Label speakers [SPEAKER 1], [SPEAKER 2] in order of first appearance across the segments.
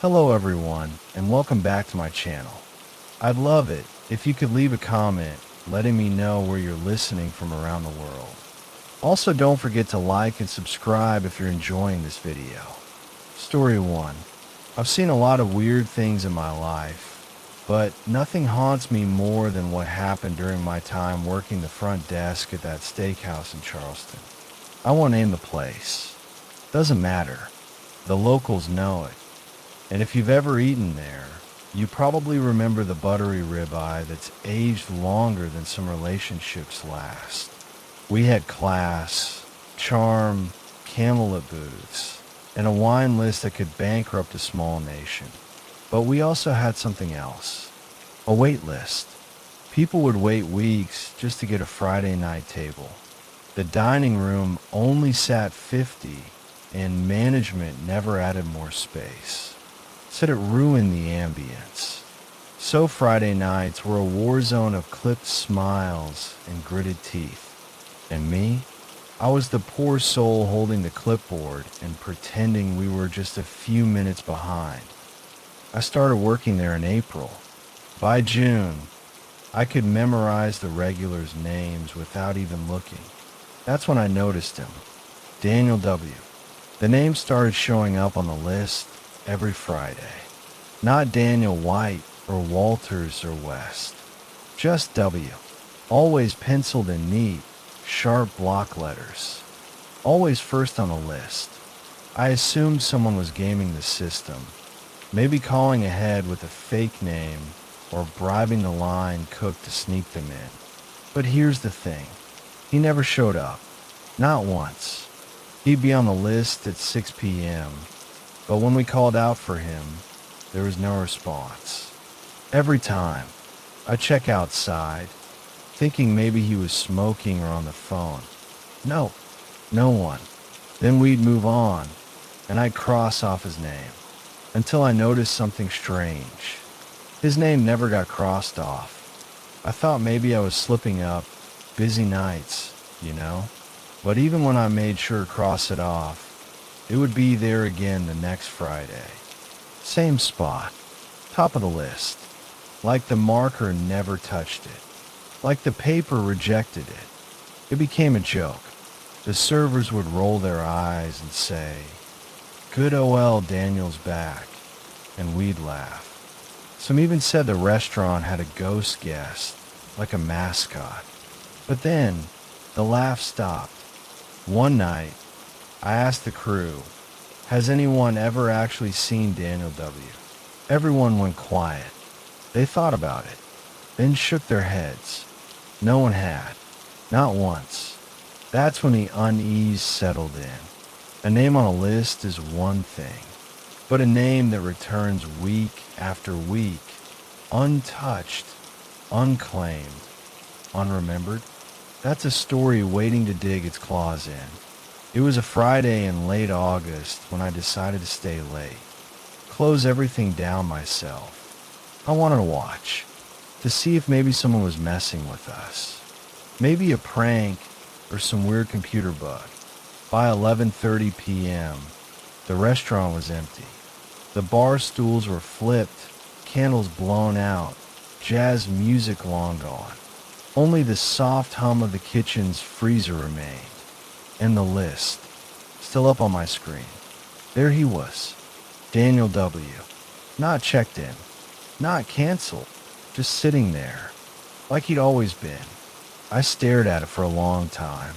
[SPEAKER 1] Hello everyone, and welcome back to my channel. I'd love it if you could leave a comment letting me know where you're listening from around the world. Also, don't forget to like and subscribe if you're enjoying this video. Story 1. I've seen a lot of weird things in my life, but nothing haunts me more than what happened during my time working the front desk at that steakhouse in Charleston. I won't name the place. Doesn't matter. The locals know it. And if you've ever eaten there, you probably remember the buttery ribeye that's aged longer than some relationships last. We had class, charm, Camelot booths, and a wine list that could bankrupt a small nation. But we also had something else. A wait list. People would wait weeks just to get a Friday night table. The dining room only sat 50, and management never added more space. Said it ruined the ambience. So Friday nights were a war zone of clipped smiles and gritted teeth. And me? I was the poor soul holding the clipboard and pretending we were just a few minutes behind. I started working there in April. By June, I could memorize the regulars' names without even looking. That's when I noticed him. Daniel W. The name started showing up on the list every Friday. Not Daniel White or Walters or West. Just W. Always penciled in neat, sharp block letters. Always first on the list. I assumed someone was gaming the system. Maybe calling ahead with a fake name or bribing the line cook to sneak them in. But here's the thing. He never showed up. Not once. He'd be on the list at 6 p.m., but when we called out for him, there was no response. Every time, I'd check outside, thinking maybe he was smoking or on the phone. No one. Then we'd move on, and I'd cross off his name, until I noticed something strange. His name never got crossed off. I thought maybe I was slipping up, busy nights, you know? But even when I made sure to cross it off, it would be there again the next Friday. Same spot, top of the list. Like the marker never touched it. Like the paper rejected it. It became a joke. The servers would roll their eyes and say, "Good OL, Daniel's back." And we'd laugh. Some even said the restaurant had a ghost guest, like a mascot. But then, the laugh stopped. One night, I asked the crew, has anyone ever actually seen Daniel W.? Everyone went quiet. They thought about it, then shook their heads. No one had. Not once. That's when the unease settled in. A name on a list is one thing, but a name that returns week after week, untouched, unclaimed, unremembered, that's a story waiting to dig its claws in. It was a Friday in late August when I decided to stay late, close everything down myself. I wanted to watch, to see if maybe someone was messing with us. Maybe a prank or some weird computer bug. By 11:30 p.m., the restaurant was empty. The bar stools were flipped, candles blown out, jazz music long gone. Only the soft hum of the kitchen's freezer remained. And the list, still up on my screen. There he was, Daniel W. Not checked in, not canceled, just sitting there, like he'd always been. I stared at it for a long time.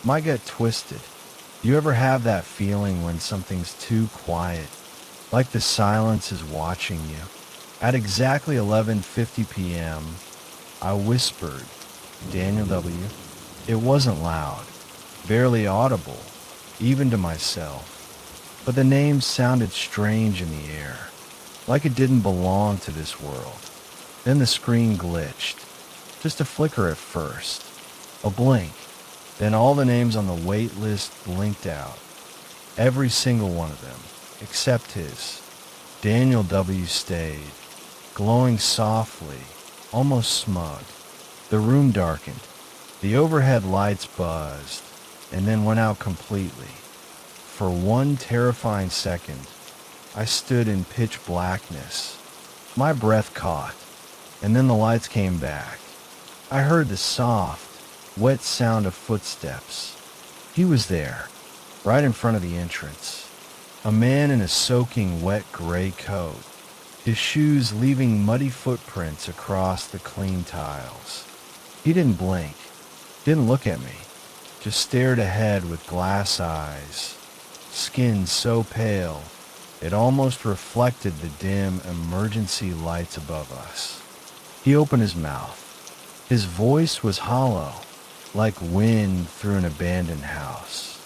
[SPEAKER 1] My gut twisted. You ever have that feeling when something's too quiet, like the silence is watching you? At exactly 11:50 p.m., I whispered, "Daniel W." It wasn't loud, barely audible, even to myself, but the name sounded strange in the air, like it didn't belong to this world. Then the screen glitched, just a flicker at first, a blink, then all the names on the wait list blinked out, every single one of them, except his. Daniel W. stayed, glowing softly, almost smug. The room darkened. The overhead lights buzzed, and then went out completely. For one terrifying second, I stood in pitch blackness. My breath caught, and then the lights came back. I heard the soft, wet sound of footsteps. He was there, right in front of the entrance. A man in a soaking wet gray coat, his shoes leaving muddy footprints across the clean tiles. He didn't blink, didn't look at me, just stared ahead with glass eyes, skin so pale it almost reflected the dim emergency lights above us. He opened his mouth. His voice was hollow, like wind through an abandoned house.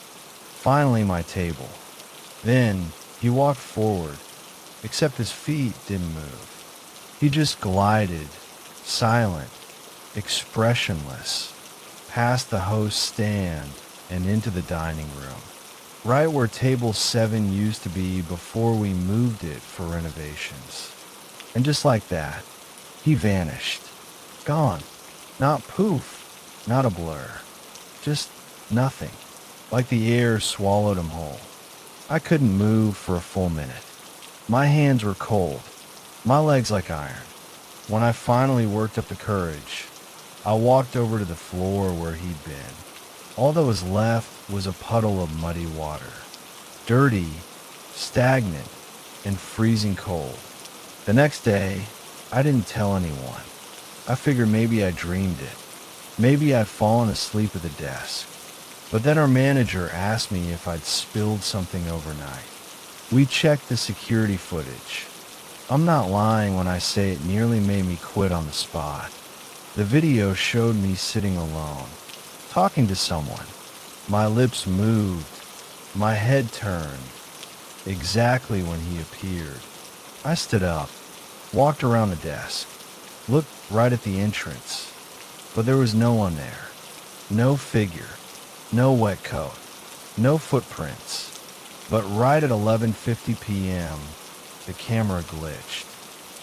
[SPEAKER 1] Finally, my table. Then he walked forward, except his feet didn't move. He just glided, silent, expressionless, past the host's stand and into the dining room, right where table 7 used to be before we moved it for renovations. And just like that, he vanished. Gone. Not poof, not a blur. Just nothing. Like the air swallowed him whole. I couldn't move for a full minute. My hands were cold, my legs like iron. When I finally worked up the courage, I walked over to the floor where he'd been. All that was left was a puddle of muddy water. Dirty, stagnant, and freezing cold. The next day, I didn't tell anyone. I figured maybe I dreamed it. Maybe I'd fallen asleep at the desk. But then our manager asked me if I'd spilled something overnight. We checked the security footage. I'm not lying when I say it nearly made me quit on the spot. The video showed me sitting alone, talking to someone. My lips moved, my head turned, exactly when he appeared. I stood up, walked around the desk, looked right at the entrance, but there was no one there. No figure, no wet coat, no footprints. But right at 11:50 p.m., the camera glitched.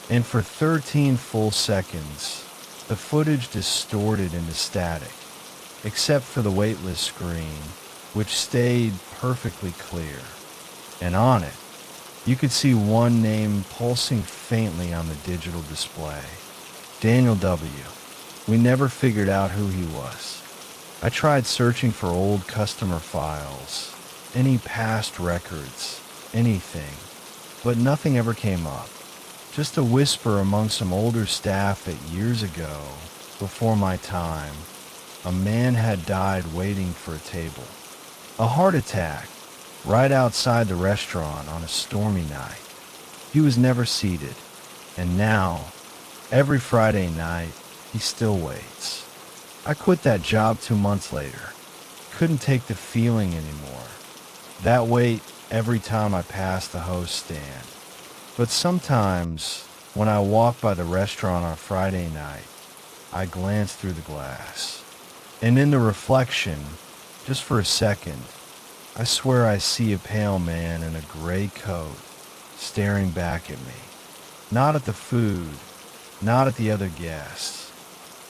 [SPEAKER 1] And for 13 full seconds, the footage distorted into static, except for the weightless screen, which stayed perfectly clear. And on it, you could see one name pulsing faintly on the digital display. Daniel W. We never figured out who he was. I tried searching for old customer files, any past records, anything, but nothing ever came up. Just a whisper among some older staff that years ago, before my time, a man had died waiting for a table. A heart attack, right outside the restaurant on a stormy night. He was never seated, and now, every Friday night, he still waits. I quit that job 2 months later. Couldn't take the feeling anymore. That wait every time I passed the host stand. But sometimes, when I walk by the restaurant on Friday night, I glance through the glass. And in the reflection, just for a second, I swear I see a pale man in a gray coat staring back at me. Not at the food, not at the other guests.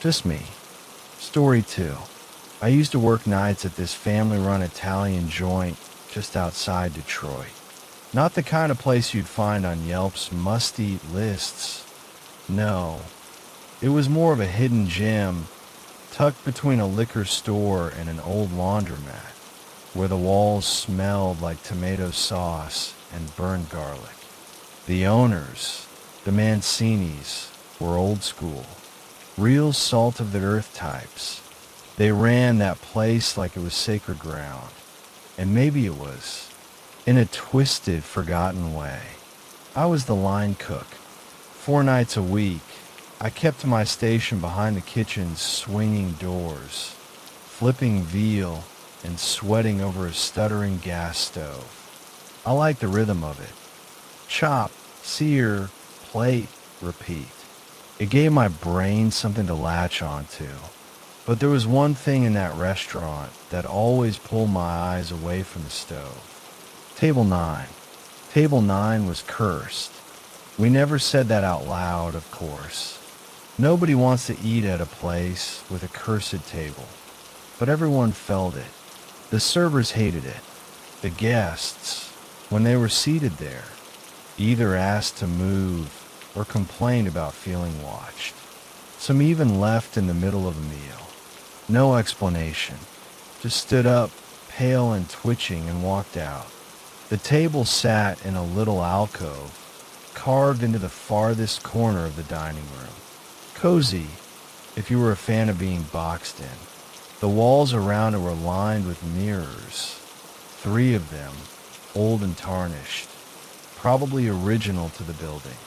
[SPEAKER 1] Just me. Story 2. I used to work nights at this family-run Italian joint just outside Detroit. Not the kind of place you'd find on Yelp's must-eat lists. No. It was more of a hidden gem tucked between a liquor store and an old laundromat, where the walls smelled like tomato sauce and burned garlic. The owners, the Mancinis, were old school. Real salt-of-the-earth types. They ran that place like it was sacred ground. And maybe it was, in a twisted, forgotten way. I was the line cook. 4 nights a week, I kept to my station behind the kitchen's swinging doors, flipping veal and sweating over a stuttering gas stove. I liked the rhythm of it. Chop, sear, plate, repeat. It gave my brain something to latch onto. But there was one thing in that restaurant that always pulled my eyes away from the stove. Table 9. Table 9 was cursed. We never said that out loud, of course. Nobody wants to eat at a place with a cursed table. But everyone felt it. The servers hated it. The guests, when they were seated there, either asked to move or complained about feeling watched. Some even left in the middle of a meal. No explanation. Just stood up, pale and twitching, and walked out. The table sat in a little alcove, carved into the farthest corner of the dining room. Cozy, if you were a fan of being boxed in. The walls around it were lined with mirrors, 3 of them, old and tarnished, probably original to the building.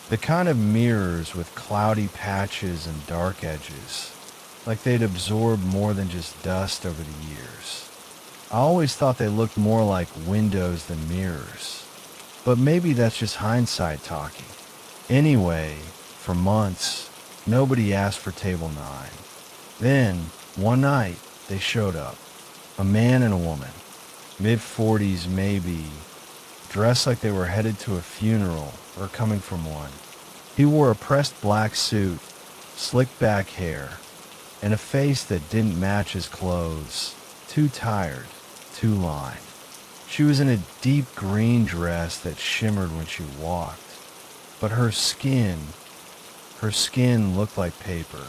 [SPEAKER 1] The kind of mirrors with cloudy patches and dark edges, like they'd absorbed more than just dust over the years. I always thought they looked more like windows than mirrors, but maybe that's just hindsight talking. Anyway, for months, nobody asked for table 9. Then, one night, they showed up. A man and a woman, mid-40s maybe, dressed like they were headed to a funeral or coming from one. He wore a pressed black suit, slicked back hair, and a face that didn't match his clothes. Too tired, too lined. She was in a deep green dress that shimmered when she walked, but her skin looked like paper.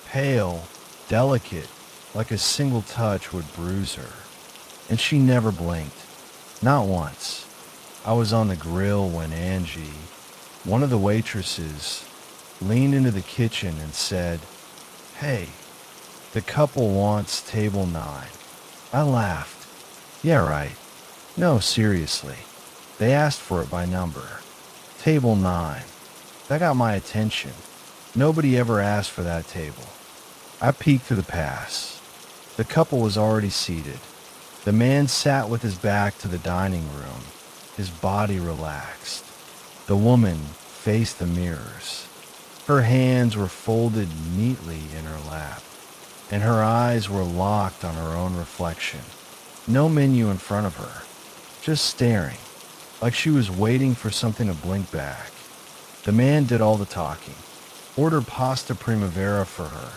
[SPEAKER 1] Pale, delicate, like a single touch would bruise her. And she never blinked. Not once. I was on the grill when Angie, one of the waitresses, leaned into the kitchen and said, "Hey, the couple wants table 9. I laughed. Yeah, right. No, seriously. They asked for it by number. Table 9. That got my attention. Nobody ever asked for that table. I peeked through the pass. The couple was already seated. The man sat with his back to the dining room, his body relaxed. The woman faced the mirrors. Her hands were folded neatly in her lap, and her eyes were locked on her own reflection. No menu in front of her, just staring, like she was waiting for something to blink back. The man did all the talking, ordered pasta primavera for her,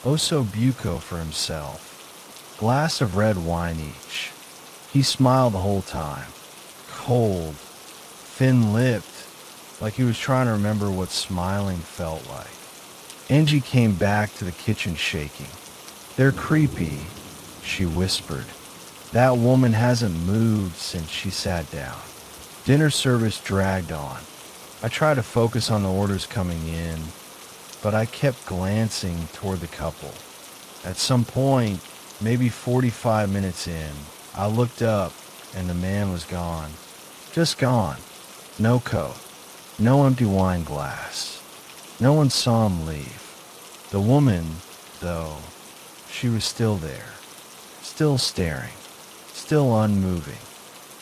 [SPEAKER 1] osso buco for himself, glass of red wine each. He smiled the whole time, cold, thin-lipped, like he was trying to remember what smiling felt like. Angie came back to the kitchen shaking. "They're creepy," she whispered. "That woman hasn't moved since she sat down." Dinner service dragged on. I tried to focus on the orders coming in, but I kept glancing toward the couple. At some point, maybe 45 minutes in, I looked up and the man was gone. Just gone. No coat. No empty wine glass. No one saw him leave. The woman, though, she was still there. Still staring. Still unmoving.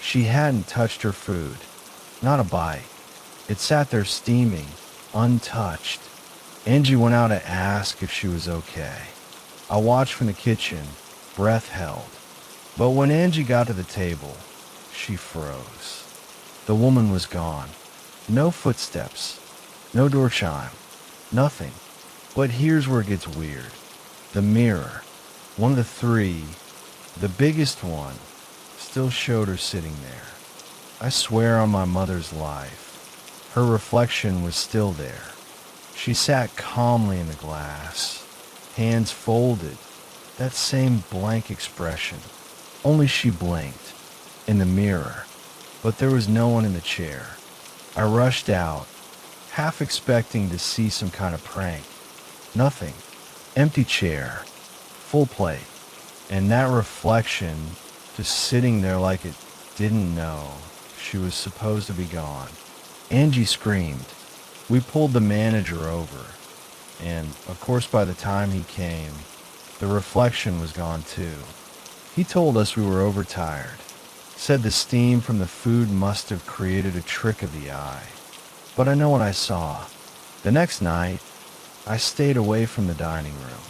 [SPEAKER 1] She hadn't touched her food. Not a bite. It sat there steaming, untouched. Angie went out to ask if she was okay. I watched from the kitchen, breath held. But when Angie got to the table, she froze. The woman was gone. No footsteps. No door chime. Nothing. But here's where it gets weird. The mirror, one of the 3, the biggest one, still showed her sitting there. I swear on my mother's life, her reflection was still there. She sat calmly in the glass, hands folded, that same blank expression. Only she blinked, in the mirror, but there was no one in the chair. I rushed out, half expecting to see some kind of prank. Nothing. Empty chair, full plate, and that reflection just sitting there like it didn't know she was supposed to be gone. Angie screamed. We pulled the manager over, and of course by the time he came, the reflection was gone too. He told us we were overtired, said the steam from the food must have created a trick of the eye. But I know what I saw. The next night, I stayed away from the dining room,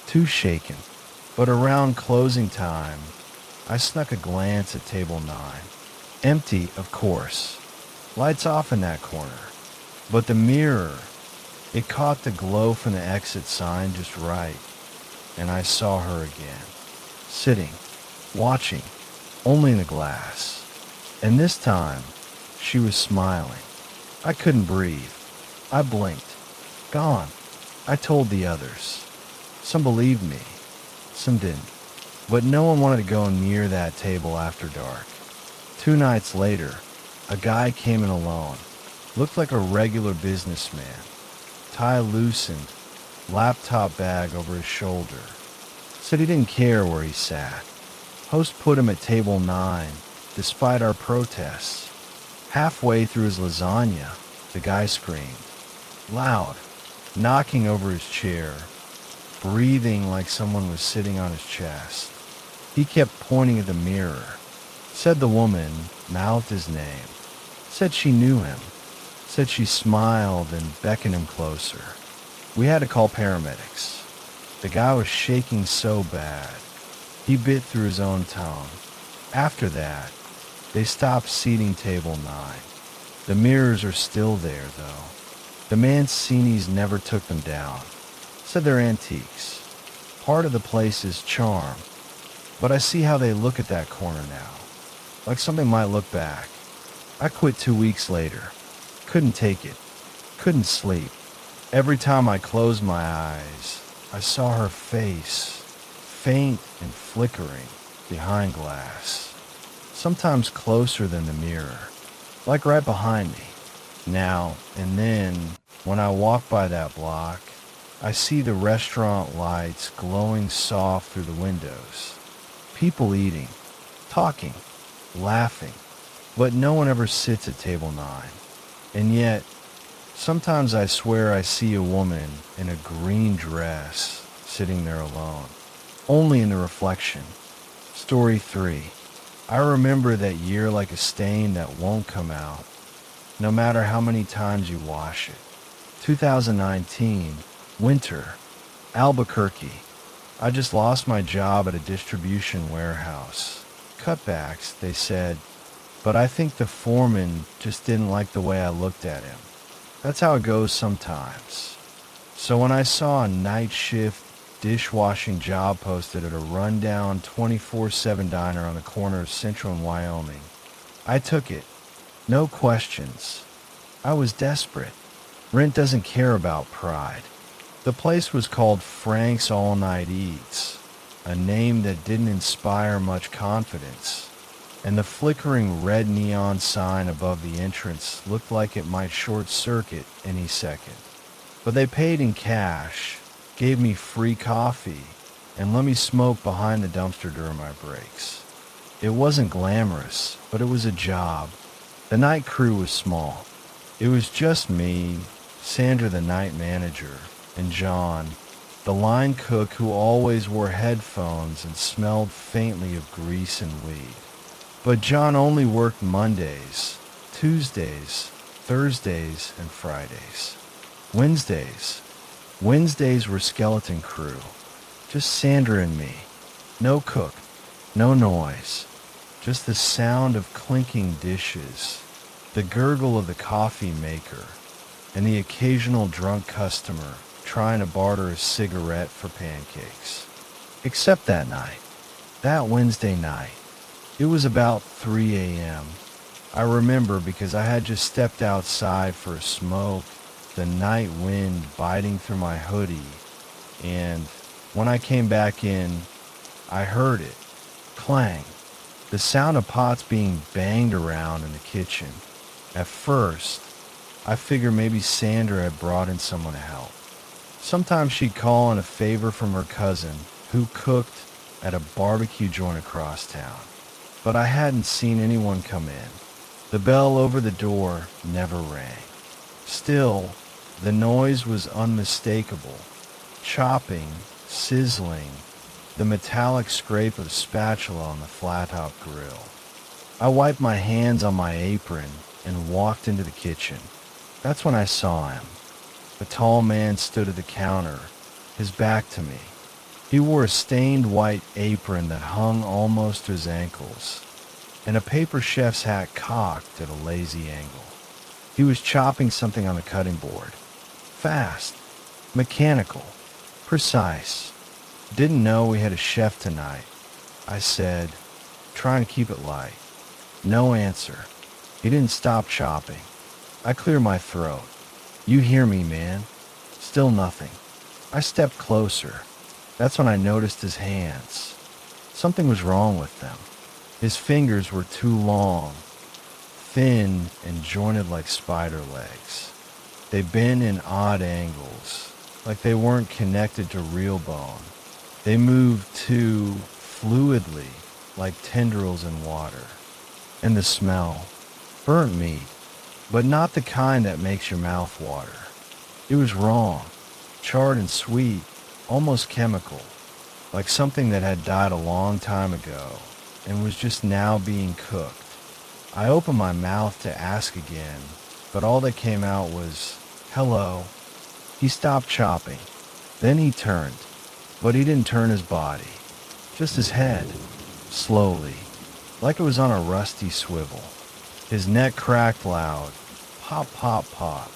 [SPEAKER 1] too shaken. But around closing time, I snuck a glance at table 9. Empty, of course. Lights off in that corner. But the mirror, it caught the glow from the exit sign just right. And I saw her again, sitting, watching, only in the glass. And this time, She was smiling. I couldn't breathe. I blinked. Gone. I told the others. Some believed me, some didn't. But no one wanted to go near that table after dark. 2 nights later, a guy came in alone. Looked like a regular businessman. Tie loosened, laptop bag over his shoulder. Said he didn't care where he sat. Host put him at table 9, despite our protests. Halfway through his lasagna, the guy screamed. Loud, knocking over his chair, breathing like someone was sitting on his chest. He kept pointing at the mirror. Said the woman, mouthed his name. Said she knew him. Said she smiled and beckoned him closer. We had to call paramedics. The guy was shaking so bad. He bit through his own tongue. After that, they stopped seating table 9. The mirrors are still there, though. The Mancini's never took them down. Said they're antiques. Part of the place's charm. But I see how they look at that corner now. Like something might look back. I quit 2 weeks later. Couldn't take it. Couldn't sleep. Every time I closed my eyes, I saw her face, faint and flickering, behind glass. Sometimes closer than the mirror, like right behind me. Now and then, when I walk by that block, I see the restaurant lights glowing soft through the windows. People eating, talking, laughing, but no one ever sits at table 9. And yet, sometimes I swear I see a woman in a green dress sitting there alone, only in the reflection. Story 3. I remember that year like a stain that won't come out, no matter how many times you wash it. 2019, winter, Albuquerque. I just lost my job at a distribution warehouse. Cutbacks, they said, but I think the foreman just didn't like the way I looked at him. That's how it goes sometimes. So when I saw a night shift dishwashing job posted at a rundown 24/7 diner on the corner of Central and Wyoming, I took it. No questions. I was desperate. Rent doesn't care about pride. The place was called Frank's All Night Eats, a name that didn't inspire much confidence, and the flickering red neon sign above the entrance looked like it might short-circuit any second. But they paid in cash, gave me free coffee, and let me smoke behind the dumpster during my breaks. It wasn't glamorous, but it was a job. The night crew was small. It was just me, Sandra the night manager, and John, the line cook who always wore headphones and smelled faintly of grease and weed. But John only worked Mondays, Tuesdays, Thursdays, and Fridays. Wednesdays were skeleton crew. Just Sandra and me. No cook, no noise. Just the sound of clinking dishes, the gurgle of the coffee maker, and the occasional drunk customer trying to barter a cigarette for pancakes. Except that night. That Wednesday night. It was about 3 a.m. I remember because I had just stepped outside for a smoke, the night wind biting through my hoodie, and when I came back in, I heard it. Clang. The sound of pots being banged around in the kitchen. At first, I figured maybe Sandra had brought in someone to help. Sometimes she'd call in a favor from her cousin, who cooked at a barbecue joint across town. But I hadn't seen anyone come in. The bell over the door never rang. Still, the noise was unmistakable. Chopping, sizzling, the metallic scrape of spatula on the flat-top grill. I wiped my hands on my apron and walked into the kitchen. That's when I saw him. A tall man stood at the counter, his back to me. He wore a stained white apron that hung almost to his ankles, and a paper chef's hat cocked at a lazy angle. He was chopping something on the cutting board. Fast, mechanical, precise. Didn't know we had a chef tonight. I said, trying to keep it light. No answer. He didn't stop chopping. I clear my throat. You hear me, man? Still nothing. I stepped closer. That's when I noticed his hands. Something was wrong with them. His fingers were too long, thin and jointed like spider legs. They bent in odd angles, like they weren't connected to real bone. They moved too fluidly, like tendrils in water. And the smell, burnt meat, but not the kind that makes your mouth water. It was wrong, charred and sweet, almost chemical, like something that had died a long time ago and was just now being cooked. I opened my mouth to ask again, but all that came out was, hello. He stopped chopping. Then he turned, but he didn't turn his body, just his head, slowly, like it was on a rusty swivel. His neck cracked loud, pop, pop, pop,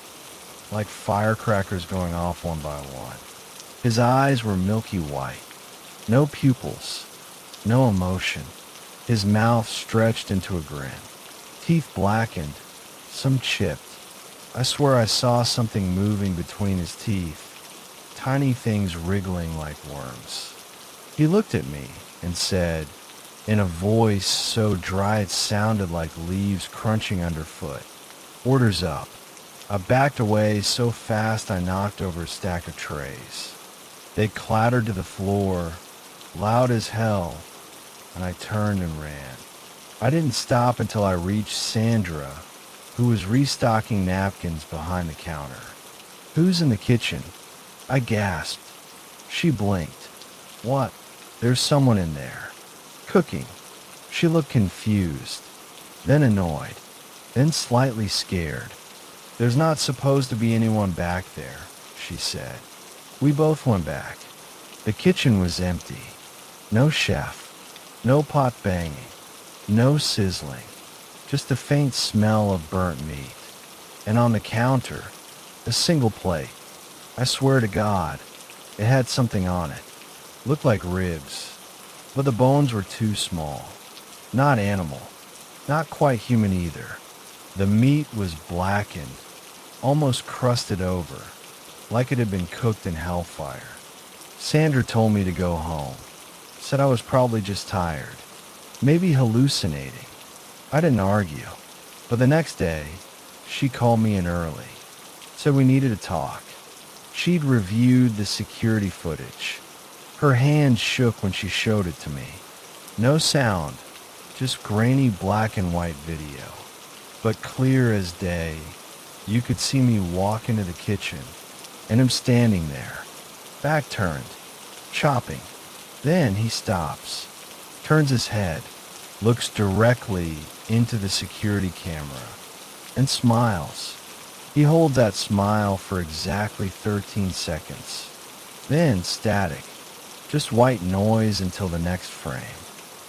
[SPEAKER 1] like firecrackers going off one by one. His eyes were milky white, no pupils, no emotion. His mouth stretched into a grin, teeth blackened, some chipped. I swear I saw something moving between his teeth, tiny things wriggling like worms. He looked at me and said, in a voice so dry it sounded like leaves crunching underfoot, "Orders up." I backed away so fast I knocked over a stack of trays. They clattered to the floor, loud as hell, and I turned and ran. I didn't stop until I reached Sandra, who was restocking napkins behind the counter. "Who's in the kitchen?" I gasped. She blinked. "What?" "There's someone in there. Cooking." She looked confused, then annoyed, then slightly scared. "There's not supposed to be anyone back there," she said. We both went back. The kitchen was empty. No chef, no pot banging, no sizzling, just a faint smell of burnt meat. And on the counter, a single plate. I swear to God, it had something on it. Looked like ribs, but the bones were too small. Not animal, not quite human either. The meat was blackened, almost crusted over, like it had been cooked in hellfire. Sandra told me to go home, said I was probably just tired, maybe hallucinating. I didn't argue, but the next day, she called me in early, said we needed to talk. She'd reviewed the security footage. Her hand shook when she showed it to me. No sound, just grainy black and white video, but clear as day. You could see me walk into the kitchen, and him standing there, back turned, chopping. Then he stops, turns his head, looks directly into the security camera, and smiles. He holds that smile for exactly 13 seconds. Then static, just white noise until the next frame.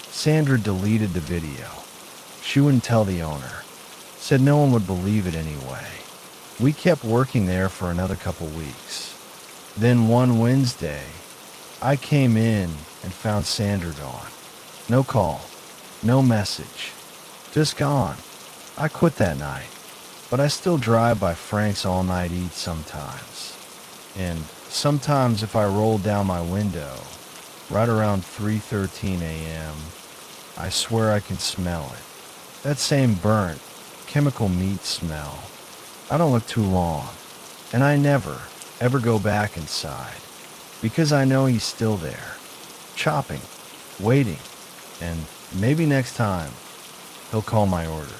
[SPEAKER 1] Sandra deleted the video. She wouldn't tell the owner, said no one would believe it anyway. We kept working there for another couple weeks. Then one Wednesday, I came in and found Sandra gone. No call, no message, just gone. I quit that night, but I still drive by Frank's All Night Eat sometimes. And sometimes if I roll down my window, right around 3:13 a.m., I swear I can smell it. That same burnt, chemical meat smell. I don't look too long, and I never, ever go back inside, because I know he's still there, chopping, waiting, and maybe next time, he'll call my order.